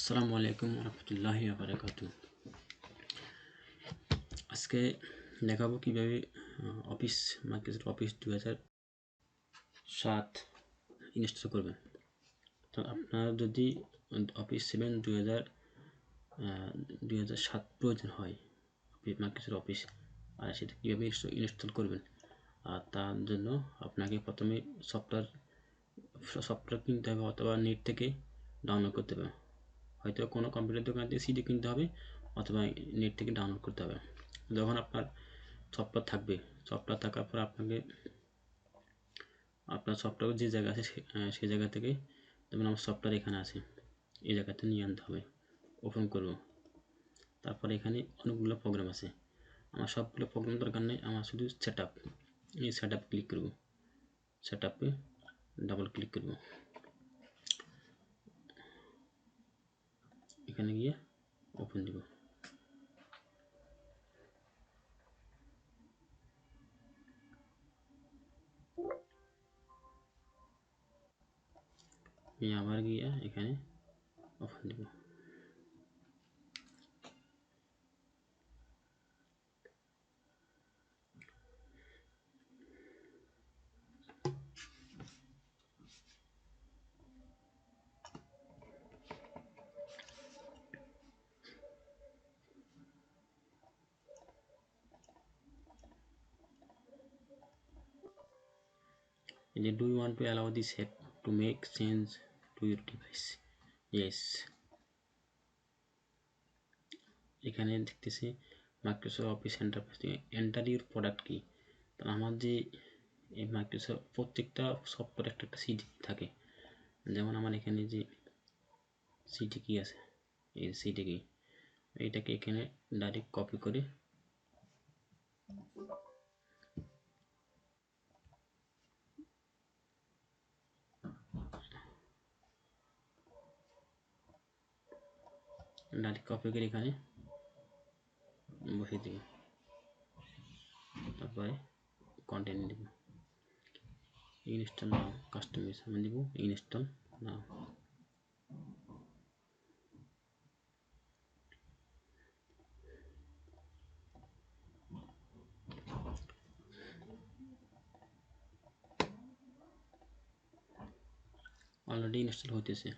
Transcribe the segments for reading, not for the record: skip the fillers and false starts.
আসসালামু আলাইকুম রহমতুল্লাহি বারাকাতু। আজকে দেখাবো কিভাবে অফিস মাইক্রোসফট অফিস 2007 ইনস্টল করবেন। তো আপনার যদি অফিস 7 2007 প্রয়োজন হয় মাইক্রোসফট অফিস, আর সেটা কীভাবে ইনস্টল করবেন, আর তার জন্য আপনাকে প্রথমে সফটওয়্যার কিনতে হবে অথবা নেট থেকে ডাউনলোড করতে হবে। হয়তো কোনো কম্পিউটার দোকান থেকে সিডি কিনতে হবে অথবা নেট থেকে ডাউনলোড করতে হবে। যখন আপনার সফটওয়্যার থাকবে, সফটওয়্যার থাকার পর আপনার সফটওয়্যার যে জায়গা আছে সেই জায়গা থেকে, যেমন আমার সফটওয়্যার এখানে আছে, এই জায়গাতে নিয়ে আনতে হবে। ওপেন করব। তারপরে এখানে অনেকগুলো প্রোগ্রাম আছে, আমার সবগুলো প্রোগ্রাম দরকার নেই, আমার শুধু সেট আপ। এই সেট আপ ক্লিক করব, সেট আপে ডাবল ক্লিক করব। এখানে গিয়ে ওপেন দিব। আবার গিয়ে এখানে ওপেন দিব। Do you want to allow this hack to make change to your device? Yes. এখানে দেখতেছি Microsoft office enterprise enter your product কি। তো আমার যে এই মাইক্রোসফট প্রত্যেকটা সফটওয়্যার একটা সিডি থাকে, যেমন আমার এখানে যে সিডি কি আছে, এই সিডি কি, এইটাকে এখানে ডাইরেক্ট কপি করে এখানে বসিয়ে দেব। তারপরে কন্টিনিউ দেব। ইনস্টল নাও কাস্টমাইজেশন দেব, ইনস্টল নাও। অলরেডি ইনস্টল হইতেছে।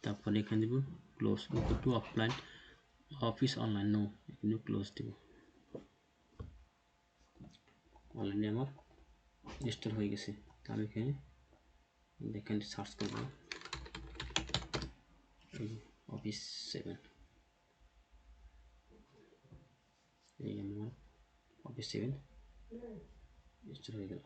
তারপরে এখানে দেব close, go to offline office online, no, এখানে ক্লোজ দেব। অলরেডি আমার ইনস্টল হয়ে গেছে। আমি এখানে দেখেন সার্চ করব অফিস 7, এই আমার অফিস 7 ইনস্টল হয়ে গেল।